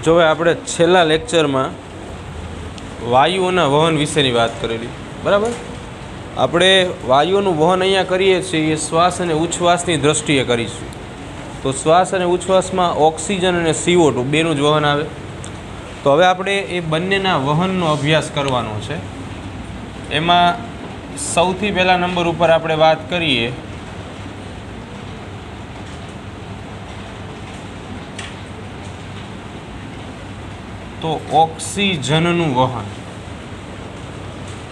જો આપણે છેલ્લા લેક્ચરમાં વાયુઓના વહન વિશેની વાત કરેલી, બરાબર. આપણે વાયુઓનું વહન અહીંયા કરીએ છીએ એ શ્વાસ અને ઉચ્છ્વાસની દ્રષ્ટિએ કરીશું. તો શ્વાસ અને ઉચ્છ્વાસમાં ઓક્સિજન અને CO2 બેનું જ વહન આવે. તો હવે આપણે એ બંનેના વહનનો અભ્યાસ કરવાનો છે. એમાં સૌથી પહેલા નંબર ઉપર આપણે વાત કરીએ તો ઓક્સિજનનું વહન.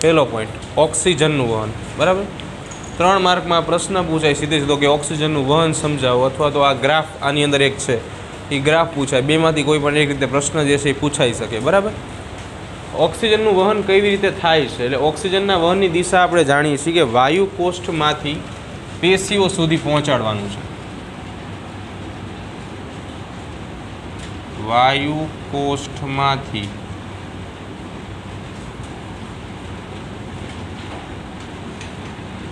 પહેલો પોઈન્ટ ઓક્સિજનનું વહન, બરાબર. 3 માર્કમાં પ્રશ્ન પૂછાય સીધો કે ઓક્સિજનનું વહન સમજાવો, અથવા તો આ ગ્રાફ આની અંદર એક છે એ ગ્રાફ પૂછાય. બેમાંથી કોઈ પણ એક રીતે પ્રશ્ન જે છે એ પૂછાઈ શકે, બરાબર. ઓક્સિજનનું વહન કેવી રીતે થાય છે? એટલે ઓક્સિજનના વહનની દિશા આપણે જાણીએ છીએ કે વાયુ કોષ્ઠમાંથી પેશીઓ સુધી પહોંચાડવાનું છે. વાયુ કોષ્ઠમાંથી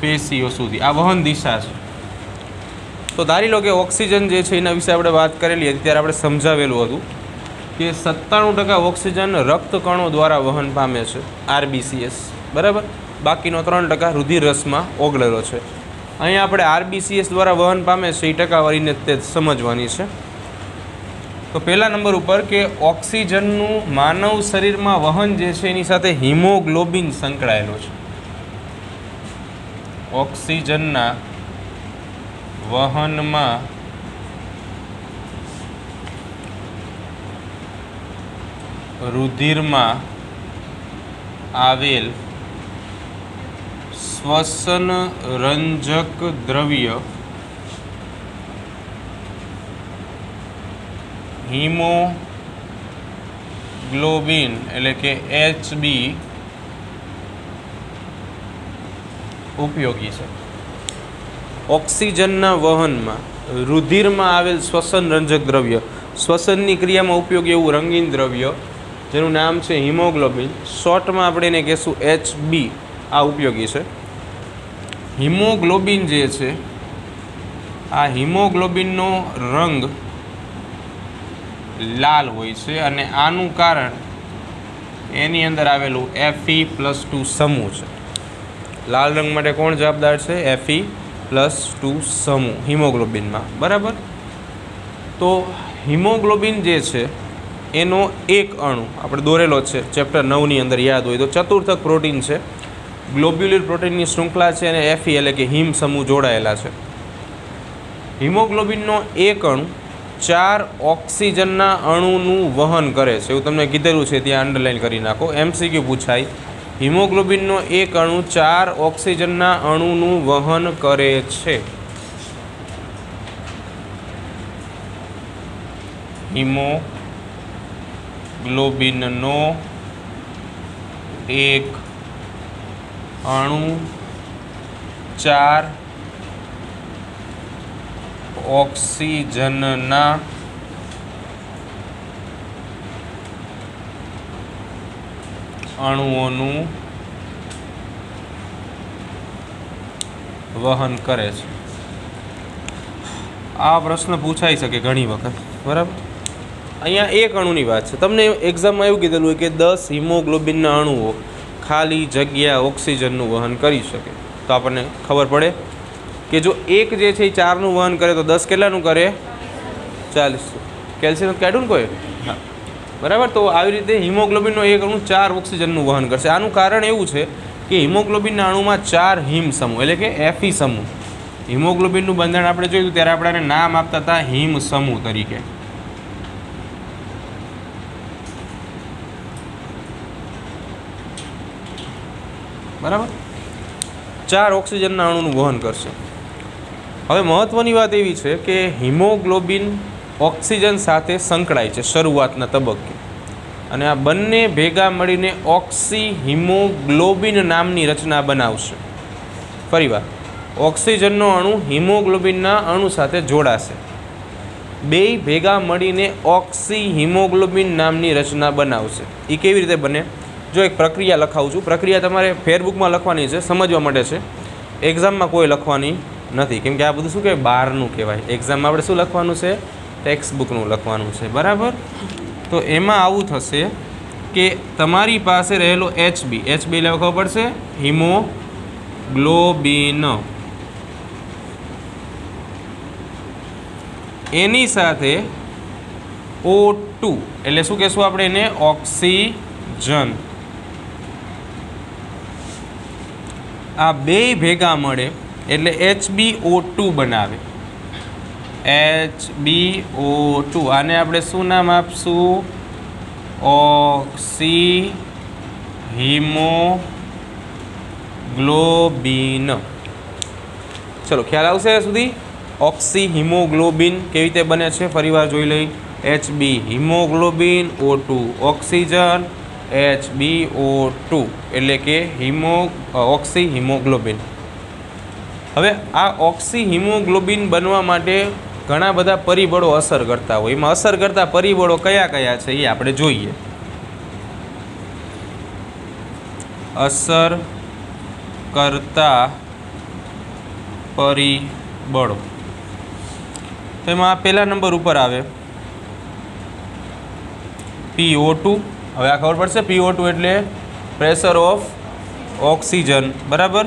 પેશીઓ સુધી આ વહન દિશા છે. તો ધારી લો કે ઓક્સિજન જે છે એના વિશે આપણે વાત કરેલી હતી, ત્યારે આપણે સમજાવેલું હતું કે 97% ઓક્સિજન રક્તકણો દ્વારા વહન પામે છે, RBCS, બરાબર. બાકીનો 3% રુધિર રસમાં ઓગળેલો છે. અહીંયા આપણે RBCS દ્વારા વહન પામે છે એ ટકાવારીને તે સમજવાની છે. તો પહેલા નંબર ઉપર કે ઓક્સિજનનું માનવ શરીરમાં વહન જે છે એની સાથે હિમોગ્લોબિન સંકળાયેલો છે. ઓક્સિજનના વહનમાં રુધિરમાં આવેલ શ્વસન રંજક દ્રવ્ય હિમોગ્લોબિન એટલે કે HB ઉપયોગી છે. ઓક્સિજનના વહનમાં રુધિરમાં આવેલ શ્વસન રંજક દ્રવ્ય, શ્વસનની ક્રિયામાં ઉપયોગી એવું રંગીન દ્રવ્ય જેનું નામ છે હિમોગ્લોબિન, શોર્ટમાં આપણે એને કહીશું HB, આ ઉપયોગી છે. હિમોગ્લોબિન જે છે, આ હિમોગ્લોબિનનો રંગ લાલ હોય છે અને આનું કારણ એની અંદર આવેલું Fe+2 સમૂહ છે. લાલ રંગ માટે કોણ જવાબદાર છે? Fe+2 સમૂહ હિમોગ્લોબિનમાં, બરાબર. તો હિમોગ્લોબિન જે છે એનો એક અણુ આપણે દોરેલો છે ચેપ્ટર 9ની અંદર, યાદ હોય તો ચતુર્થક પ્રોટીન છે, ગ્લોબ્યુલર પ્રોટીનની શૃંખલા છે અને Fe એટલે કે હિમ સમૂહ જોડાયેલા છે. હિમોગ્લોબિનનો એક અણુ 4 ઓક્સિજનના અણુનું વહન કરે છે, એવું તમને કીધેલું છે, ત્યાં અંડરલાઈન કરી નાખો. MCQ પૂછાય. હિમોગ્લોબિનનો એક અણુ 4 ઓક્સિજનના અણુનું વહન કરે છે. હિમોગ્લોબિનનો એક અણુ 4 ઓક્સિજનના અણુઓનું વહન કરે છે. આ પ્રશ્ન પૂછાઈ શકે ઘણી વખત, બરાબર. અહીંયા એક અણુની વાત છે. તમને એક્ઝામમાં એવું કીધેલું હોય કે 10 હિમોગ્લોબિનના અણુઓ ખાલી જગ્યા ઓક્સિજનનું વહન કરી શકે. તો આપણને ખબર પડે કે જો એક જે છે એ 4નું વહન કરે તો 10 કેટલાનું કરે? 40. કેલ્શિયમ કાઢ્યું ને કોઈ? હા, બરાબર. તો આવી રીતે હિમોગ્લોબિનનો એક અણુ 4 ઓક્સિજનનું વહન કરશે. આનું કારણ એવું છે કે હિમોગ્લોબિનના અણુમાં 4 હિમ સમૂહ એટલે કે Fe સમૂહ. હિમોગ્લોબિનનું બંધારણ આપણે જોયું ત્યારે આપણે એને નામ આપતા હતા હિમ સમૂહ તરીકે. બરાબર. 4 ઓક્સિજનના અણુનું વહન કરશે. હવે મહત્ત્વની વાત એવી છે કે હિમોગ્લોબિન ઓક્સિજન સાથે સંકળાય છે શરૂઆતના તબક્કે, અને આ બંને ભેગા મળીને ઓક્સી હિમોગ્લોબિન નામની રચના બનાવશે. ફરીવાર, ઓક્સિજનનો અણુ હિમોગ્લોબિનના અણુ સાથે જોડાશે, બેય ભેગા મળીને ઓક્સી હિમોગ્લોબિન નામની રચના બનાવશે. એ કેવી રીતે બને? જો એક પ્રક્રિયા લખાવું છું. પ્રક્રિયા તમારે ફેરબુકમાં લખવાની છે, સમજવા માટે છે. એક્ઝામમાં કોઈ લખવાની નથી, કેમ કે આ બધું શું કહેવાય? બહારનું કહેવાય. એક્ઝામમાં આપણે શું લખવાનું છે? ટેક્સ્ટ બુકનું લખવાનું છે, બરાબર. તો એમાં આવું થશે કે તમારી પાસે રહેલો HB એટલે ખબર પડશે હિમોગ્લોબિન, એની સાથે O2 એટલે શું કહેશું આપણે એને ઓક્સિજન, આ બે ભેગા મળે એટલે HbO2 બનાવે, HbO2 આને આપણે શું નામ આપશું? ઓક્સી હિમોગ્લોબિન. ચલો ખ્યાલ આવશે સુધી? ઓક્સી હિમોગ્લોબિન કેવી રીતે બને છે ફરીવાર જોઈ લઈ. HB haemoglobin, O2 oxygen, HbO2 એટલે કે ઓક્સી હિમોગ્લોબિન. હવે આ ઓક્સી હિમોગ્લોબિન બનવા માટે ઘણા બધા પરિબળો અસર કરતા હોય. એમાં અસર કરતા પરિબળો કયા કયા છે એ આપણે જોઈએ. અસર કરતા પરિબળો તેમાં પહેલા નંબર ઉપર આવે PO2. હવે આ ખબર પડશે PO2 એટલે પ્રેશર ઓફ ઓક્સિજન, બરાબર,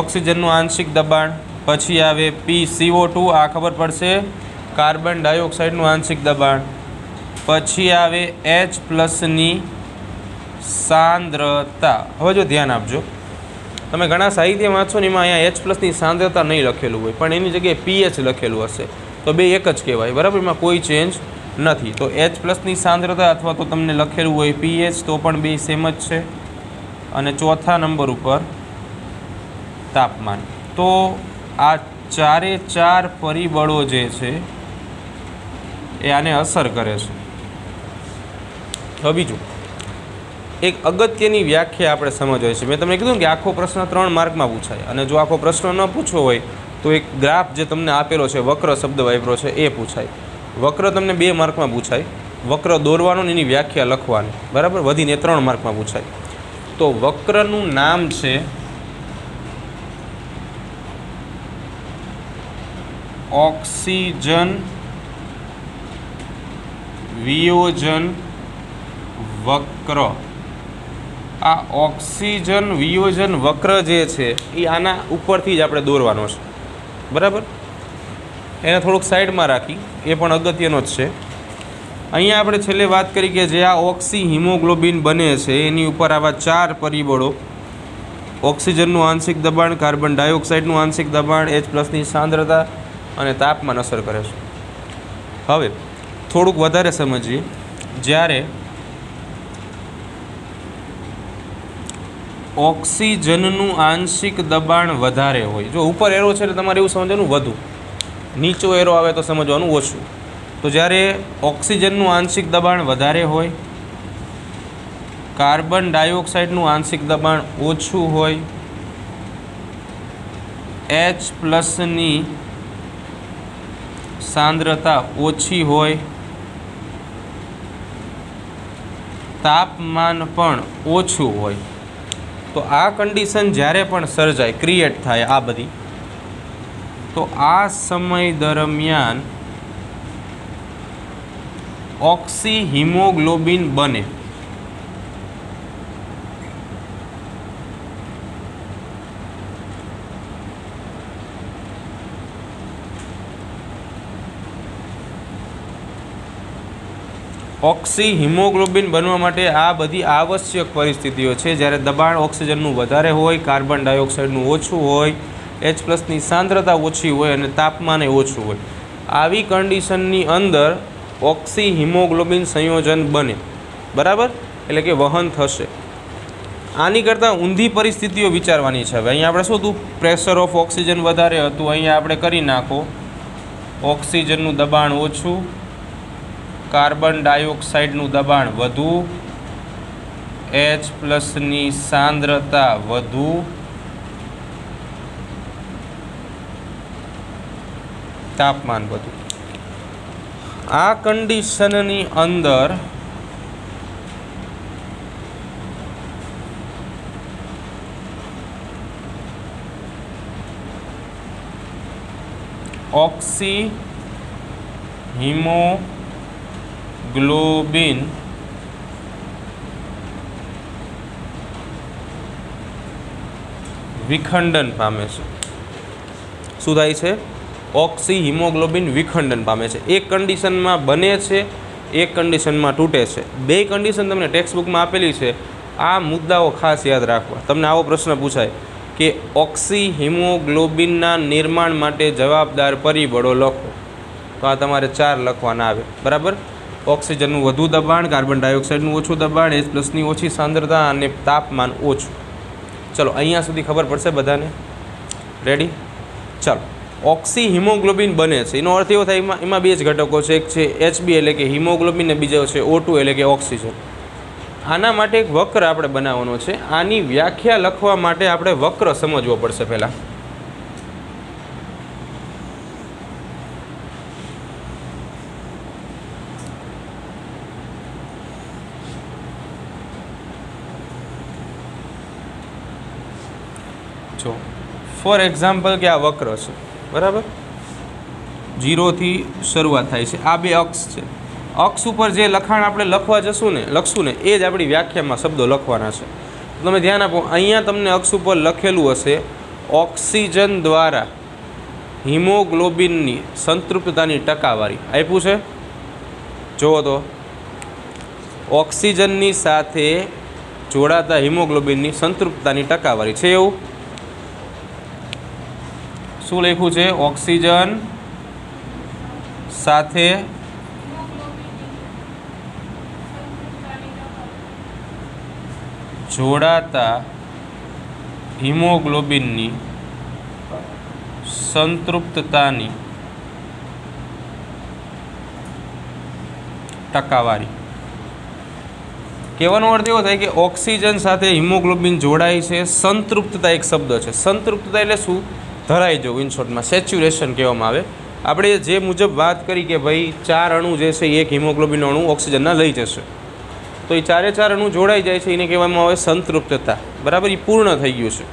ઓક્સિજનનું આંશિક દબાણ. પછી આવે PCO2, આ ખબર પડશે કાર્બન ડાયોક્સાઇડનું આંશિક દબાણ. પછી આવે H+ની સાંદ્રતા. હવે જો ધ્યાન આપજો, તમે ઘણા સાહિત્ય વાંચો ને એમાં અહીંયા H+ની સાંદ્રતા નહીં લખેલું હોય પણ એની જગ્યાએ pH લખેલું હશે, તો બે એક જ કહેવાય, બરાબર, એમાં કોઈ ચેન્જ નથી. તો H+ની સાંદ્રતા અથવા તો તમને લખેલું હોય pH તો પણ બે સેમ જ છે. અને ચોથા નંબર ઉપર તાપમાન. તો આ ચારે ચાર પરિબળો જે છે એ આને અસર કરે છે. હવે બીજું એક અગત્યની વ્યાખ્યા આપણે સમજવી છે. મેં તમને કીધું કે આખો પ્રશ્ન 3 માર્કમાં પૂછાય, અને જો આખો પ્રશ્ન ન પૂછવો હોય તો એક ગ્રાફ જે તમને આપેલો છે, વક્ર શબ્દ વાપરો છે એ પૂછાય. વક્ર તમને 2 માર્કમાં પૂછાય, વક્ર દોરવાનો ને એની વ્યાખ્યા લખવાની, બરાબર, વધીને 3 માર્કમાં પૂછાય. તો વક્રનું નામ છે ઓક્સિજન વિયોજન વક્ર. આ ઓક્સિજન વિયોજન વક્ર જે છે એ આના ઉપરથી જ આપણે દોરવાનો છે, બરાબર. એને થોડુંક સાઈડમાં રાખી, એ પણ અગત્યનો જ છે. અહીંયા આપણે છેલ્લે વાત કરી કે જે આ ઓક્સી હિમોગ્લોબિન બને છે એની ઉપર આવા 4 પરિબળો, ઓક્સિજનનું આંશિક દબાણ, કાર્બન ડાયોક્સાઇડનું આંશિક દબાણ, H+ની સાંદ્રતા અને તાપમાન અસર કરે છે. હવે થોડુંક વધારે સમજીએ. જ્યારે ઓક્સિજનનું આંશિક દબાણ વધારે હોય, જો ઉપર એરો છે એટલે તમારે એવું સમજવાનું વધુ, નીચો એરો આવે તો સમજવાનું ઓછું. તો જ્યારે ઓક્સિજનનું આંશિક દબાણ વધારે હોય, કાર્બન ડાયોક્સાઇડનું આંશિક દબાણ ઓછું હોય, H+ની સાંદ્રતા ઓછી હોય, તાપમાન પણ ઓછું હોય, તો આ કન્ડિશન જ્યારે પણ સર્જાય, ક્રિએટ થાય આ બધી, તો આ સમય દરમિયાન ઓક્સી હિમોગ્લોબિન બને. ઓક્સી હિમોગ્લોબિન બનવા માટે આ બધી આવશ્યક પરિસ્થિતિઓ છે. જ્યારે દબાણ ઓક્સિજનનું વધારે હોય, કાર્બન ડાયોક્સાઇડનું ઓછું હોય, H+ની સાંદ્રતા ઓછી હોય અને તાપમાન ઓછું હોય, આવી કન્ડિશનની અંદર ઓક્સી હિમોગ્લોબિન સંયોજન બને, બરાબર, એટલે કે વહન થશે. આની કરતાં ઊંધી પરિસ્થિતિઓ વિચારવાની છે. હવે અહીંયા આપણે શું હતું, પ્રેશર ઓફ ઓક્સિજન વધારે હતું, અહીંયા આપણે કરી નાખો ઓક્સિજનનું દબાણ ઓછું, કાર્બન ડાયોક્સાઇડનું દબાણ વધુ, H+ની સાંદ્રતા વધુ, તાપમાન વધુ. આ કન્ડિશનની અંદર ઓક્સી ગ્લોબિન વિખંડન પામે છે. શું થાય છે? ઓક્સી હિમોગ્લોબિન વિખંડન પામે છે. એક કન્ડિશનમાં બને છે, એક કન્ડિશનમાં તૂટે છે. બે કન્ડિશન તમને ટેક્સ્ટ બુકમાં આપેલી છે. આ મુદ્દાઓ ખાસ યાદ રાખવા. તમને આવો પ્રશ્ન પૂછાય કે ઓક્સી હિમોગ્લોબિનના નિર્માણ માટે જવાબદાર પરિબળો લખો, તો આ તમારે 4 લખવાના આવે. બરાબર? ઓક્સિજનનું વધુ દબાણ, કાર્બન ડાયોક્સાઇડનું ઓછું દબાણ, H+ની ઓછી સાંદ્રતા અને તાપમાન ઓછું. ચલો, અહીંયા સુધી ખબર પડશે બધાને? રેડી? ચાલો, ઓક્સી હિમોગ્લોબિન બને છે એનો અર્થ એવો થાય એમાં બે જ ઘટકો છે. એક છે HB એટલે કે હિમોગ્લોબિન ને બીજો છે O2 એટલે કે ઓક્સિજન. આના માટે એક વક્ર આપણે બનાવવાનો છે. આની વ્યાખ્યા લખવા માટે આપણે વક્ર સમજવો પડશે પહેલાં. જો ફોર એક્ઝામ્પલ કે આ વક્ર છે, બરાબર? 0 થી શરૂઆત થાય છે. આ બે અક્ષ છે. અક્ષ ઉપર જે લખાણ આપણે લખશું ને એ જ આપણી વ્યાખ્યામાં શબ્દો લખવાના છે. તમે ધ્યાન આપો, અહીંયા તમને અક્ષ ઉપર લખેલું હશે ઓક્સિજન દ્વારા હિમોગ્લોબિનની સંતૃપ્તતાની ટકાવારી આપ્યું છે. જુઓ તો, ઓક્સિજનની સાથે જોડાતા હિમોગ્લોબિનની સંતૃપ્તતાની ટકાવારી છે. એવું શું લખ્યું છે? ઓક્સિજન સાથે જોડાતા હિમોગ્લોબિનની સંતૃપ્તતાની ટકાવારી. કહેવાનો અર્થ એવો થાય કે ઓક્સિજન સાથે હિમોગ્લોબિન જોડાય છે. સંતૃપ્તતા એક શબ્દ છે. સંતૃપ્તતા એટલે શું? ધરાઈ જવું. ઇન શોર્ટમાં સેચ્યુરેશન કહેવામાં આવે. આપણે જે મુજબ વાત કરી કે ભાઈ 4 અણુ જે છે એક હિમોગ્લોબિન અણુ ઓક્સિજનના લઈ જશે, તો એ 4 અણુ જોડાઈ જાય છે, એને કહેવામાં આવે સંતૃપ્તતા. બરાબર? એ પૂર્ણ થઈ ગયું છે.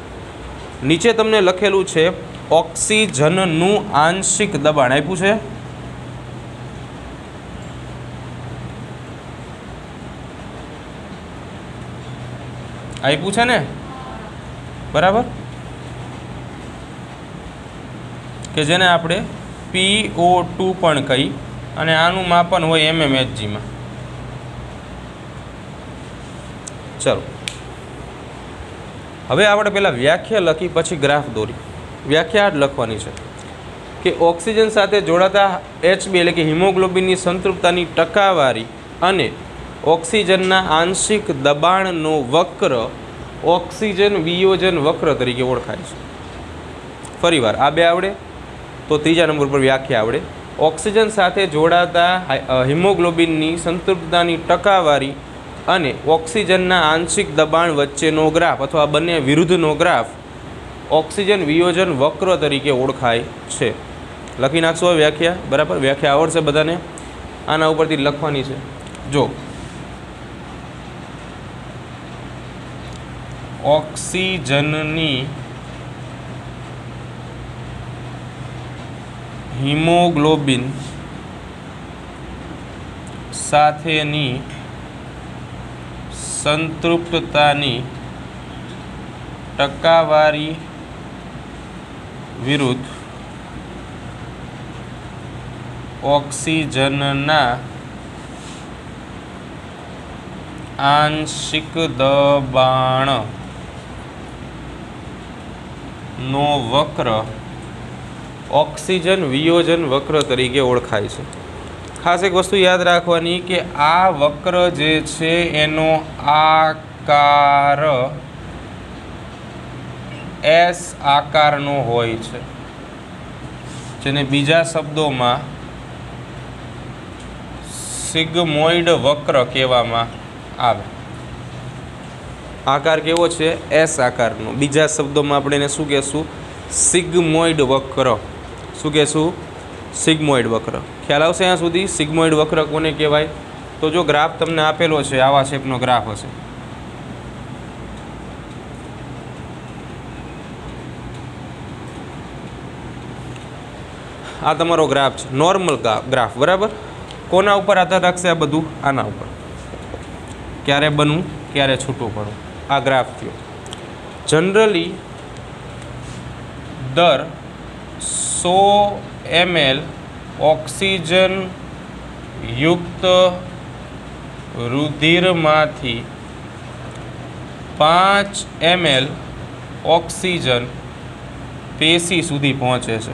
નીચે તમને લખેલું છે ઓક્સિજનનું આંશિક દબાણ આપ્યું છે. આપ્યું છે ને? બરાબર? કે જેને આપણે PO2 પણ કહી, અને આનું માપન હોય mmHgમાં. ચલો, હવે આપણે પહેલાં વ્યાખ્યા લખી પછી ગ્રાફ દોરી. વ્યાખ્યા જ લખવાની છે કે ઓક્સિજન સાથે જોડાતા HB એટલે કે હિમોગ્લોબિનની સંતૃપ્તતાની ટકાવારી અને ઓક્સિજનના આંશિક દબાણનો વક્ર ઓક્સિજન વિયોજન વક્ર તરીકે ઓળખાય છે. ફરીવાર આ બે આવડે તો ત્રીજા નંબર પર વ્યાખ્યા આવડે. ઓક્સિજન સાથે જોડાતા હિમોગ્લોબિનની સંતૃપ્તતાની ટકાવારી અને ઓક્સિજનના આંશિક દબાણ વચ્ચેનો ગ્રાફ અથવા બંને વિરુદ્ધનો ગ્રાફ ઓક્સિજન વિયોજન વક્ર તરીકે ઓળખાય છે. લખી નાખશો વ્યાખ્યા. બરાબર? વ્યાખ્યા આવડશે બધાને? આના ઉપરથી લખવાની છે. જો, ઓક્સિજનની હિમોગ્લોબિન સાથેની સંતૃપ્તતાની ટકાવારી વિરુદ્ધ ઓક્સિજનના આંશિક દબાણનો વક્ર ઓક્સિજન વિયોજન વક્ર તરીકે ઓળખાય છે. ખાસ એક વસ્તુ યાદ રાખવાની કે આ વક્ર જે છે એનો આકાર S આકારનો હોય છે, જેને બીજા શબ્દોમાં સિગ્મોઇડ વક્ર કહેવામાં આવે. આકાર કેવો છે? S આકારનો. બીજા શબ્દોમાં આપણે એને શું કહેશું? સિગ્મોઇડ વક્ર. શું કહેશું? સિગ્મોઇડ વક્ર. ખ્યાલ આવશે અહીંયા સુધી? સિગ્મોઇડ વક્ર કોને કહેવાય? તો જો ગ્રાફ તમને આપેલો છે, આવા શેપનો ગ્રાફ હશે. આ તમારો ગ્રાફ છે, નોર્મલ ગ્રાફ. બરાબર? કોના ઉપર આધાર રાખશે આ બધું? આના ઉપર. ક્યારે બનવું, ક્યારે છૂટું પડવું, આ ગ્રાફ થયો. જનરલી દર 100 ml ઓક્સિજન યુક્ત રુધિરમાંથી 5 ml ઓક્સિજન પેશી સુધી પહોંચે છે.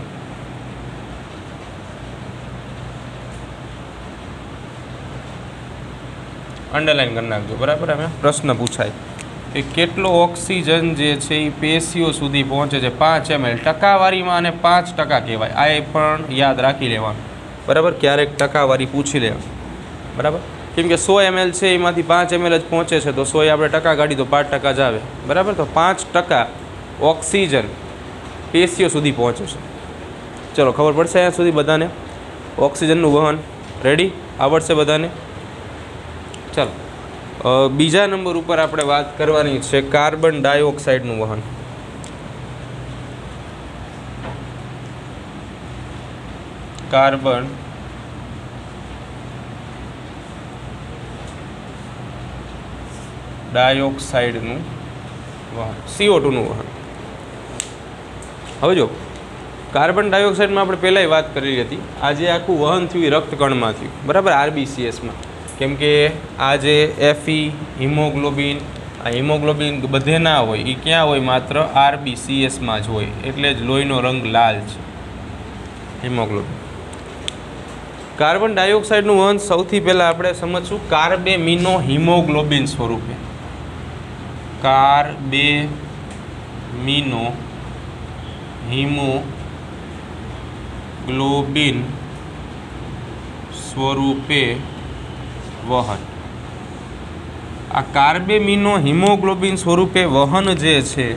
અંડરલાઈન કરી નાખજો, બરાબર. અમે પ્રશ્ન પૂછાય કે કેટલો ઓક્સિજન જે છે એ પેશીઓ સુધી પહોંચે છે? 5 ml. ટકાવારીમાં અને 5% કહેવાય. આ પણ યાદ રાખી લેવાનું, બરાબર. ક્યારેક ટકાવારી પૂછી લેવાનું, બરાબર. કેમ કે 100 ml છે એમાંથી 5 ml જ પહોંચે છે, તો 100 આપણે ટકા કાઢી તો 5% જ આવે, બરાબર. તો 5% ઓક્સિજન પેશીઓ સુધી પહોંચે છે. ચલો, ખબર પડશે અહીંયા સુધી બધાને? ઓક્સિજનનું વહન રેડી આવડશે બધાને? ચાલો, બીજા નંબર ઉપર આપણે વાત કરવાની છે કાર્બન ડાયોક્સાઇડનું વહન. કાર્બન ડાયોક્સાઇડનું વહન, CO2 નું વહન. હવે જો, કાર્બન ડાયોક્સાઇડમાં આપણે પહેલાંય વાત કરેલી હતી. આજે આખું વહન થયું એ રક્તકણમાં થયું, બરાબર, RBCSમાં. કેમ કે આ જે Fe હિમોગ્લોબિન, આ હિમોગ્લોબિન બધે ના હોય, એ ક્યાં હોય? માત્ર RBCSમાં જ હોય. એટલે જ લોહીનો રંગ લાલ છે, હિમોગ્લોબિન. કાર્બન ડાયોક્સાઇડનું વહન સૌથી પહેલાં આપણે સમજશું કાર્બેમિનો હિમોગ્લોબિન સ્વરૂપે. કાર્બેમિનો હિમોગ્લોબિન સ્વરૂપે વહન. આ કાર્બેમિનો હિમોગ્લોબિન સ્વરૂપે વહન જે છે,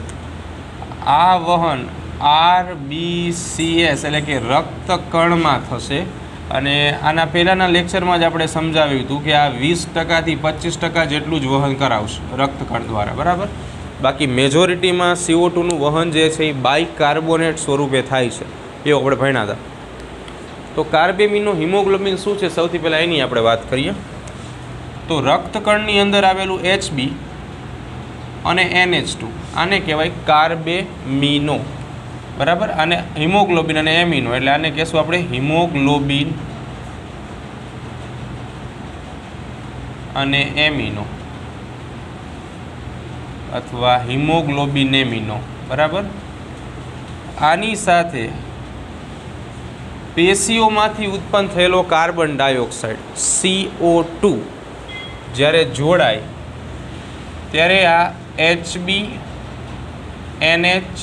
આ વહન RBCS એટલે કે રક્તકણમાં થશે. અને આના પહેલાંના લેક્ચરમાં જ આપણે સમજાવ્યું હતું કે આ 20%થી 25% જેટલું જ વહન કરાવશે રક્તકણ દ્વારા, બરાબર. બાકી મેજોરિટીમાં CO2 નું વહન જે છે એ બાયકાર્બોનેટ સ્વરૂપે થાય છે, એવું આપણે ભણ્યા હતા. તો કાર્બેમિનો હિમોગ્લોબિન શું છે? સૌથી પહેલાં એની આપણે વાત કરીએ. તો રક્તકણની અંદર આવેલું HB અને NH2, આને કહેવાય કાર્બેમિનો, બરાબર. અને હિમોગ્લોબિન અને એમિનો, એટલે આને કહેશું આપણે હિમોગ્લોબિન અને એમિનો અથવા હિમોગ્લોબિનેમિનો, બરાબર. આની સાથે પેશીઓમાંથી ઉત્પન્ન થયેલો કાર્બન ડાયોક્સાઇડ CO2 જ્યારે જોડાય ત્યારે આ HB NH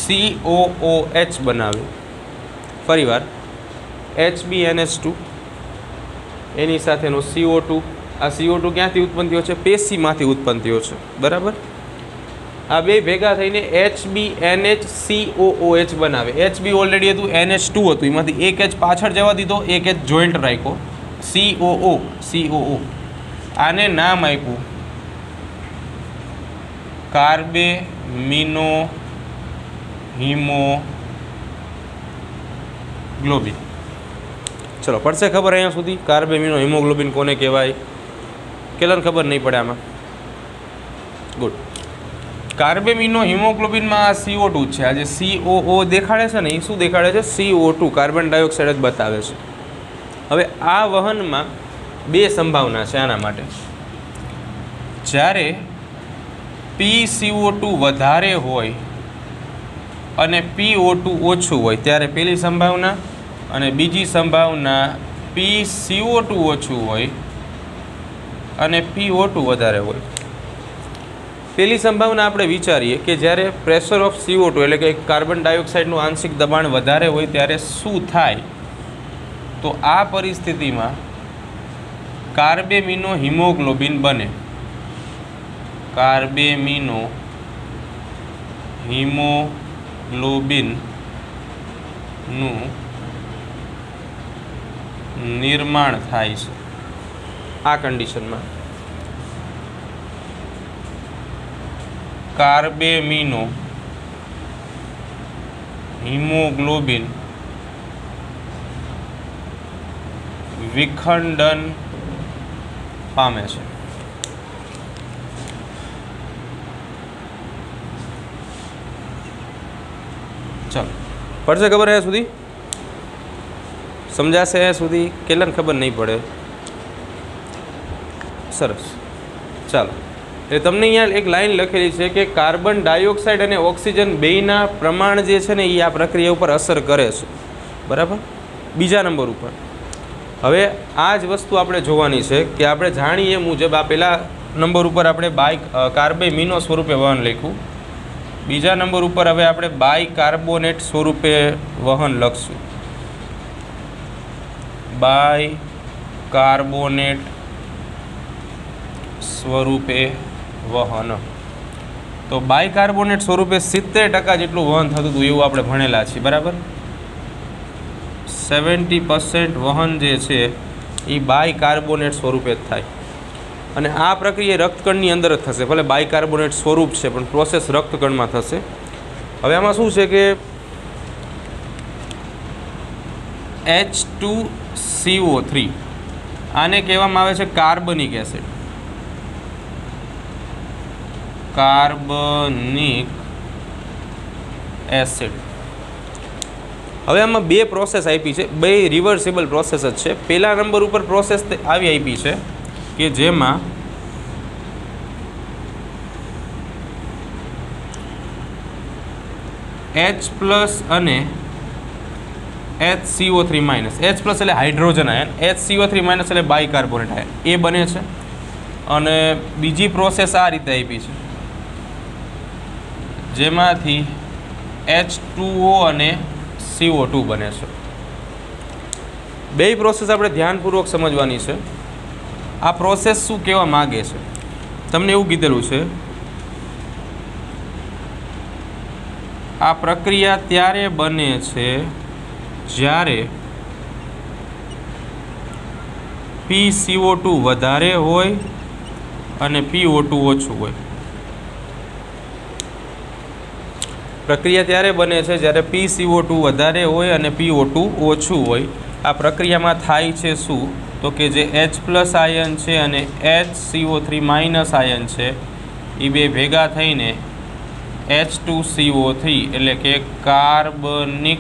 COOH બનાવે. ફરીવાર HbNH2 એની સાથેનો CO2. આ CO2 ક્યાંથી ઉત્પન્ન થયો છે? પેશીમાંથી ઉત્પન્ન થયો છે, બરાબર. આ બે ભેગા થઈને HbNH COOH બનાવે. HB ઓલરેડી હતું, NH2 હતું, એમાંથી એક H પાછળ જવા દીધો, એક H જોઈન્ટ રાખ્યો, COO. આને નામ આપ્યું કાર્બેમિનો હિમોગ્લોબિન. ચલો, પડશે ખબર અહીંયા સુધી? કાર્બેમિનો હિમોગ્લોબિન કોને કહેવાય? કેટલાને ખબર નહીં પડે આમાં? ગુડ. કાર્બેમિનો હિમોગ્લોબિનમાં આ CO2 છે. આ જે COO દેખાડે છે ને, એ શું દેખાડે છે? CO2, કાર્બન ડાયોક્સાઇડ જ બતાવે છે. હવે આ વહનમાં બે સંભાવના છે આના માટે. જ્યારે PCO2 વધારે હોય અને PO2 ઓછું હોય ત્યારે પહેલી સંભાવના, અને બીજી સંભાવના PCO2 ઓછું હોય અને PO2 વધારે હોય. પહેલી સંભાવના આપણે વિચારીએ કે જ્યારે પ્રેશર ઓફ CO2 એટલે કે કાર્બન ડાયોક્સાઇડનું આંશિક દબાણ વધારે હોય ત્યારે શું થાય? તો આ પરિસ્થિતિમાં કાર્બેમિનો હિમોગ્લોબિન બને. કાર્બેમિનો હિમોગ્લોબિનનું નિર્માણ થાય છે. આ કન્ડિશનમાં કાર્બેમિનો હિમોગ્લોબિન વિખંડન પામે છે। ચાલો પડશે ખબર અહીંયા સુધી? સમજાશે અહીંયા સુધી? કેટલાને ખબર નહીં પડે? સરસ। ચાલો એટલે તમને અહીંયા એક લાઈન લખેલી છે કે કાર્બન ડાયોક્સાઇડ અને ઓક્સિજન બેયના પ્રમાણ જે છે ને એ આ પ્રક્રિયા ઉપર અસર કરે છે, બરાબર। બીજા નંબર ઉપર હવે આ જ વસ્તુ આપણે જોવાની છે કે આપણે જાણીએ મુજબ આ પહેલા નંબર ઉપર આપણે કાર્બેમિનો સ્વરૂપે વહન લખ્યું, બીજા નંબર ઉપર હવે આપણે બાયકાર્બોનેટ સ્વરૂપે વહન લખશું, બાયકાર્બોનેટ સ્વરૂપે વહન। તો બાયકાર્બોનેટ સ્વરૂપે 70% જેટલું વહન થતું હતું એવું આપણે ભણેલા છીએ, બરાબર। 70% વહન જે છે એ બાયકાર્બોનેટ સ્વરૂપે જ થાય અને આ પ્રક્રિયા રક્તકણની અંદર જ થશે, ભલે બાયકાર્બોનેટ સ્વરૂપ છે પણ પ્રોસેસ રક્તકણમાં થશે। હવે આમાં શું છે કે H2CO3 આને કહેવામાં આવે છે કાર્બનિક એસિડ, કાર્બનિક એસિડ। હવે આમાં બે પ્રોસેસ આપી છે, બે રિવર્સિબલ પ્રોસેસ જ છે। પહેલા નંબર ઉપર પ્રોસેસ આવી આપી છે કે જેમાં H+ અને HCO3- H+ એટલે હાઇડ્રોજન આયન, HCO3- એટલે બાયકાર્બોનેટ આયન એ બને છે। અને બીજી પ્રોસેસ આ રીતે આપી છે જેમાંથી H2O અને CO2 બને છે। બે પ્રોસેસ આપણે ધ્યાનપૂર્વક સમજવાની છે। આ પ્રોસેસ શું કહેવા માગે છે? તમને એવું કીધેલું છે આ પ્રક્રિયા ત્યારે બને છે જ્યારે PCO2 વધારે હોય અને PO2 ઓછું હોય। પ્રક્રિયા ત્યારે બને છે જ્યારે PCO2 વધારે હોય અને PO2 ઓછું હોય। આ પ્રક્રિયામાં થાય છે શું? તો કે જે H+ આયન છે અને HCO3- આયન છે એ બે ભેગા થઈને H2CO3 એટલે કે કાર્બનિક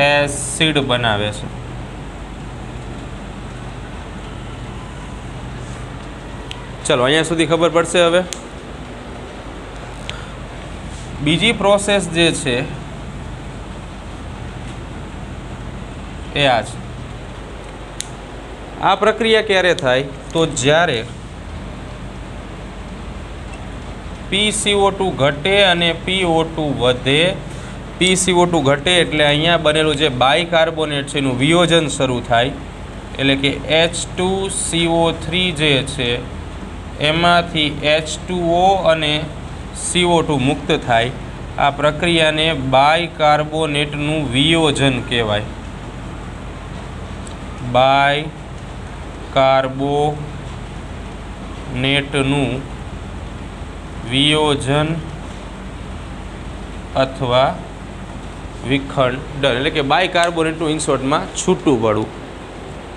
એસિડ બનાવે છે। ચલો અહીંયા સુધી ખબર પડશે। હવે બીજી પ્રોસેસ જે છે એ આ છે। આ પ્રક્રિયા ક્યારે થાય? તો જ્યારે PCO2 ઘટે અને PO2 વધે। PCO2 ઘટે એટલે અહીંયા બનેલું જે બાયકાર્બોનેટ છે એનું વિયોજન શરૂ થાય, એટલે કે H2CO3 જે છે એમાંથી H2O અને CO2 મુક્ત થાય। આ પ્રક્રિયાને બાયકાર્બોનેટનું વિયોજન કહેવાય, બાયકાર્બોનેટનું વિયોજન અથવા વિખંડન, એટલે કે બાયકાર્બોનેટનું ઇન શોર્ટમાં છૂટું પડવું।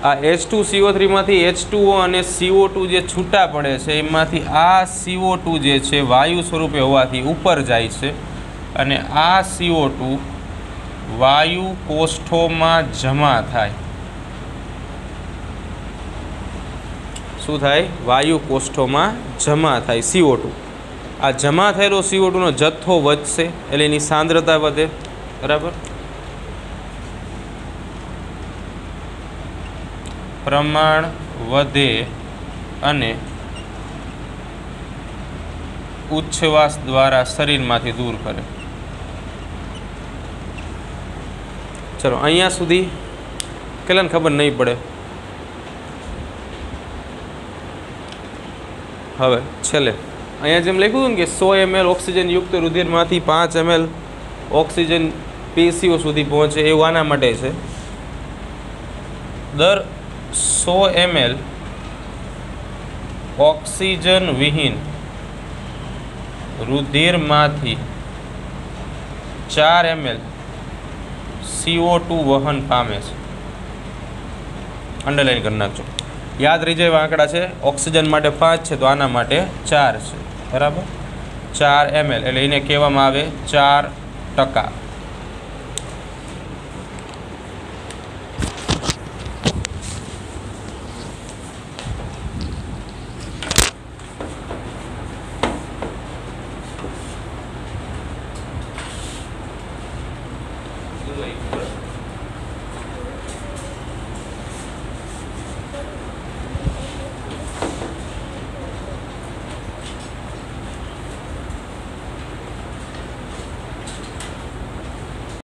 આ H2CO3 માંથી H2O અને CO2 જે છૂટા પડે છે એમાંથી આ CO2 જે છે વાયુ સ્વરૂપે હોવાથી ઉપર જાય છે અને આ CO2 વાયુ કોષ્ઠોમાં જમા થાય। શું થાય? વાયુ કોષ્ઠોમાં જમા થાય CO2। આ જમા થયેલો CO2 નો જથ્થો વધશે એટલે એની સાંદ્રતા વધે, બરાબર। પ્રમાણ વધે અને ઉચ્છવાસ દ્વારા શરીરમાંથી દૂર કરે। ચલો અહીંયા સુધી કેટલાને ખબર નહીં પડે? હવે છેલ્લે અહીંયા જેમ લખ્યું હતું ને કે 100 ml ઓક્સિજન યુક્ત રુધિરમાંથી 5 ml ઓક્સિજન પેશીઓ સુધી પહોંચે, એવું આના માટે છે। દર 100 ml ઓક્સિજન વિહીન રુધિરમાંથી 4 ml CO2 વહન પામે છે। અંડરલાઇન કરી નાખજો. યાદ રહી જાય એવા આંકડા છે. ઓક્સિજન માટે 5 છે તો આના માટે 4 છે. બરાબર, 4 ml એટલે એને કહેવામાં આવે 4%.